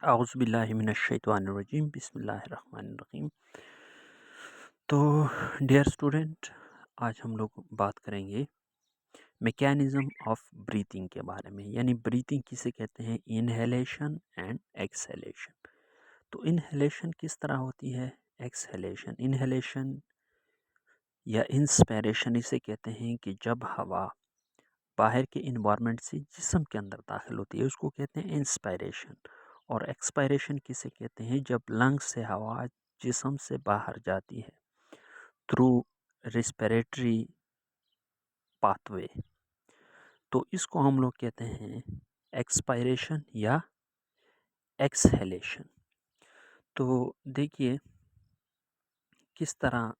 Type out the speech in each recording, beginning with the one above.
औज़ुबिल्लाहिमिनश्शैतानिर्रजीम बिस्मिल्लाहिर्रहमानिर्रहीम। तो dear student, आज हम लोग बात करेंगे मैकेनिज़्म ऑफ ब्रीथिंग के बारे में। यानी ब्रीथिंग किसे कहते हैं, इनहेलेशन एंड एक्सहेलेशन। तो इनहेलेशन किस तरह होती है, एक्सहेलेशन, इनहेलेशन या इंस्पायरेशन इसे कहते हैं कि जब हवा बाहर के इन्वायरमेंट से जिस्म के अंदर दाखिल होती है उसको कहते हैं इंस्पायरेशन। और एक्सपायरेशन किसे कहते हैं, जब लंग्स से हवा जिस्म से बाहर जाती है थ्रू रिस्पिरेटरी पाथवे, तो इसको हम लोग कहते हैं एक्सपायरेशन या एक्सहेलेशन। तो देखिए किस तरह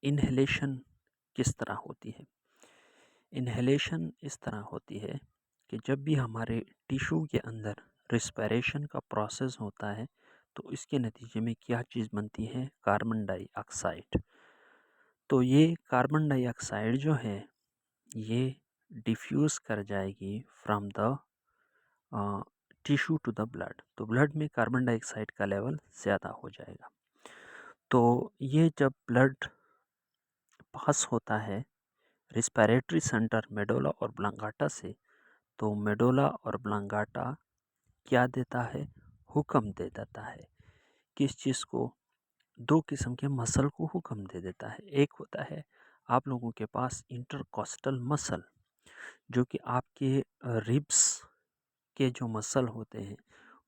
इनहेलेशन किस तरह होती है। इनहेलेशन इस तरह होती है कि जब भी हमारे टिश्यू के अंदर रिस्पिरेशन का प्रोसेस होता है तो इसके नतीजे में क्या चीज़ बनती है, कार्बन डाइऑक्साइड। तो ये कार्बन डाइऑक्साइड जो है ये डिफ्यूज़ कर जाएगी from the tissue to the blood. तो ब्लड में कार्बन डाइऑक्साइड का लेवल ज़्यादा हो जाएगा। तो ये जब ब्लड पास होता है रिस्पिरेटरी सेंटर मेडुला और ब्लंगाटा से, तो मेडुला और ब्लंगाटा क्या देता है, हुक्म दे देता है। किस चीज़ को, दो किस्म के मसल को हुक्म दे देता है। एक होता है आप लोगों के पास इंटरकॉस्टल मसल, जो कि आपके रिब्स के जो मसल होते हैं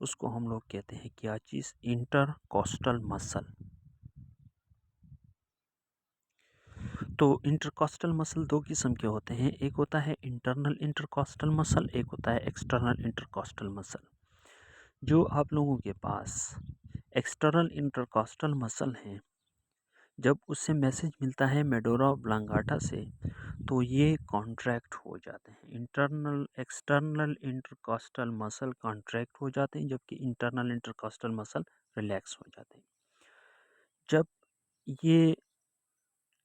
उसको हम लोग कहते हैं क्या चीज़, इंटरकॉस्टल मसल। तो इंटरकॉस्टल मसल दो किस्म के होते हैं, एक होता है इंटरनल इंटरकॉस्टल मसल, एक होता है एक्सटर्नल इंटरकॉस्टल मसल। जो आप लोगों के पास एक्सटर्नल इंटरकॉस्टल मसल हैं, जब उससे मैसेज मिलता है मेडुला ऑब्लांगाटा से तो ये कॉन्ट्रैक्ट हो जाते हैं। Internal external intercostal muscle contract हो जाते हैं जबकि इंटरनल इंटरकॉस्टल मसल रिलैक्स हो जाते हैं। जब ये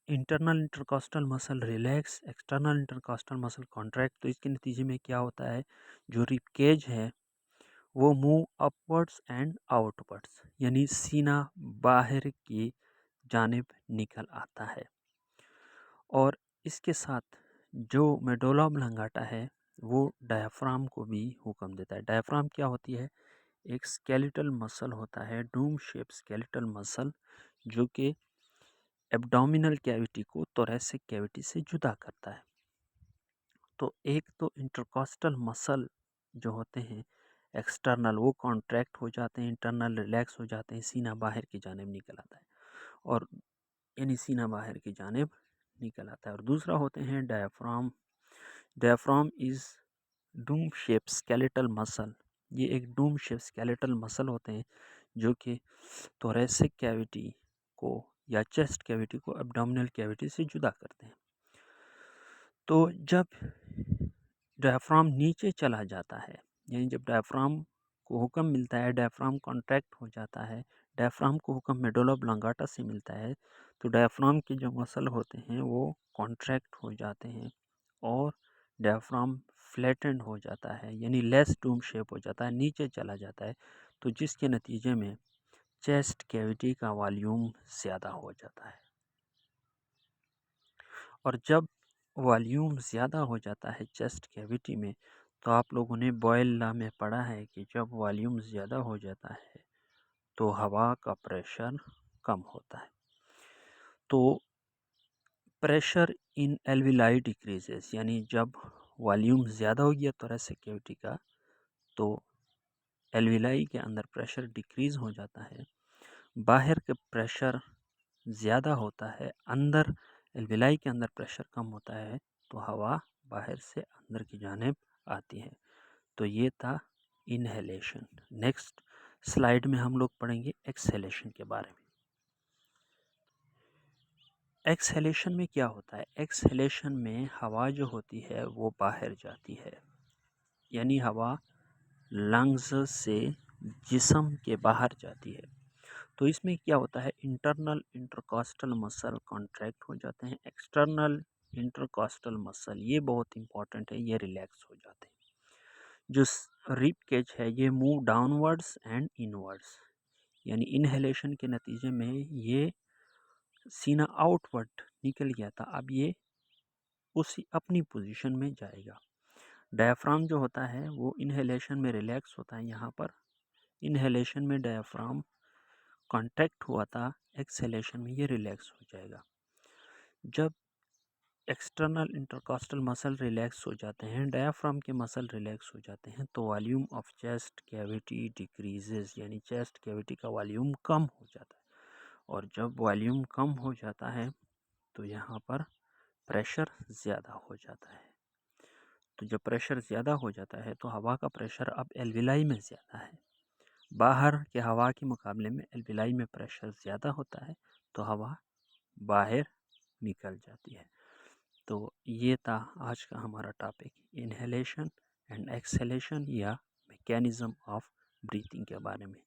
internal intercostal muscle relax, external intercostal muscle contract, तो इसके नतीजे में क्या होता है, जो रिब केज है वो मूव अपवर्ड्स एंड आउटवर्ड्स, यानी सीना बाहर की जानिब निकल आता है। और इसके साथ जो मेडुला ऑब्लांगाटा है वो डायफ्राम को भी हुक्म देता है। डायफ्राम क्या होती है, एक स्केलेटल मसल होता है, डूम शेप स्केलेटल मसल, जो कि एब्डोमिनल कैविटी को थोरैसिक कैविटी से जुदा करता है। तो एक तो इंटरकॉस्टल मसल जो होते हैं एक्सटर्नल वो कॉन्ट्रैक्ट हो जाते हैं, इंटरनल रिलैक्स हो जाते हैं, सीना बाहर की जानिब निकल आता है, और यानी सीना बाहर की जानिब निकल आता है। और दूसरा होते हैं diaphragm. Diaphragm is Doom shape skeletal muscle. ये एक डूम शेप स्केलेटल मसल होते हैं जो कि थोरैसिक कैविटी को या चेस्ट कैविटी को एब्डोमिनल कैविटी से जुदा करते हैं। तो जब डायफ्राम नीचे चला जाता है, यानी जब डायफ्राम को हुक्म मिलता है, डायफ्राम कॉन्ट्रैक्ट हो जाता है, डायफ्राम को हुक्म मेडुला ऑब्लांगाटा से मिलता है, तो डायफ्राम के जो मसल होते हैं वो कॉन्ट्रैक्ट हो जाते हैं और डायफ्राम फ्लैटेंड हो जाता है, यानी लेस डूम शेप हो जाता है, नीचे चला जाता है। तो जिसके नतीजे में चेस्ट कैविटी का वॉल्यूम ज़्यादा हो जाता है। और जब वॉल्यूम ज़्यादा हो जाता है चेस्ट कैविटी में, तो आप लोगों ने बॉयल लॉ में पढ़ा है कि जब वॉल्यूम ज़्यादा हो जाता है तो हवा का प्रेशर कम होता है। तो प्रेशर इन एल्विलाई डिक्रीजेस, यानी जब वॉल्यूम ज़्यादा हो गया थोरैसिक कैविटी का तो एल्विलाई के अंदर प्रेशर डिक्रीज़ हो जाता है, बाहर के प्रेशर ज़्यादा होता है, अंदर एल्विलाई के अंदर प्रेशर कम होता है, तो हवा बाहर से अंदर की जानिब आती है। तो ये था इनहेलेशन। नेक्स्ट स्लाइड में हम लोग पढ़ेंगे एक्सहेलेशन के बारे में। एक्सहेलेशन में क्या होता है, एक्सहेलेशन में हवा जो होती है वो बाहर जाती है, यानी हवा लंग्स से जिस्म के बाहर जाती है। तो इसमें क्या होता है, इंटरनल इंटरकॉस्टल मसल कॉन्ट्रैक्ट हो जाते हैं, एक्सटर्नल इंटरकॉस्टल मसल ये बहुत इंपॉर्टेंट है, ये रिलैक्स हो जाते हैं। जो रिब केज है ये मूव डाउनवर्ड्स एंड इनवर्ड्स, यानी इनहेलेशन के नतीजे में ये सीना आउटवर्ड निकल गया था, अब ये उसी अपनी पोजीशन में जाएगा। डायफ्राम जो होता है वो इनहेलेशन में रिलैक्स होता है। यहाँ पर इनहेलेशन में डायफ्राम कॉन्ट्रैक्ट हुआ था, एक्सहेलेशन में ये रिलैक्स हो जाएगा। जब एक्सटर्नल इंटरकॉस्टल मसल रिलैक्स हो जाते हैं, डायफ्राम के मसल रिलैक्स हो जाते हैं, तो volume of chest cavity decreases, यानी चेस्ट कैविटी का वॉल्यूम कम हो जाता है। और जब वॉल्यूम कम हो जाता है तो यहाँ पर प्रेशर ज़्यादा हो जाता है। तो जब प्रेशर ज़्यादा हो जाता है तो हवा का प्रेशर अब एल्विलाई में ज़्यादा है। बाहर के हवा के मुकाबले में एल्विलाई में प्रेशर ज़्यादा होता है, तो हवा बाहर निकल जाती है। तो ये था आज का हमारा टॉपिक, इनहेलेशन एंड एक्सहेलेशन या मैकेनिज़्म ऑफ ब्रीथिंग के बारे में।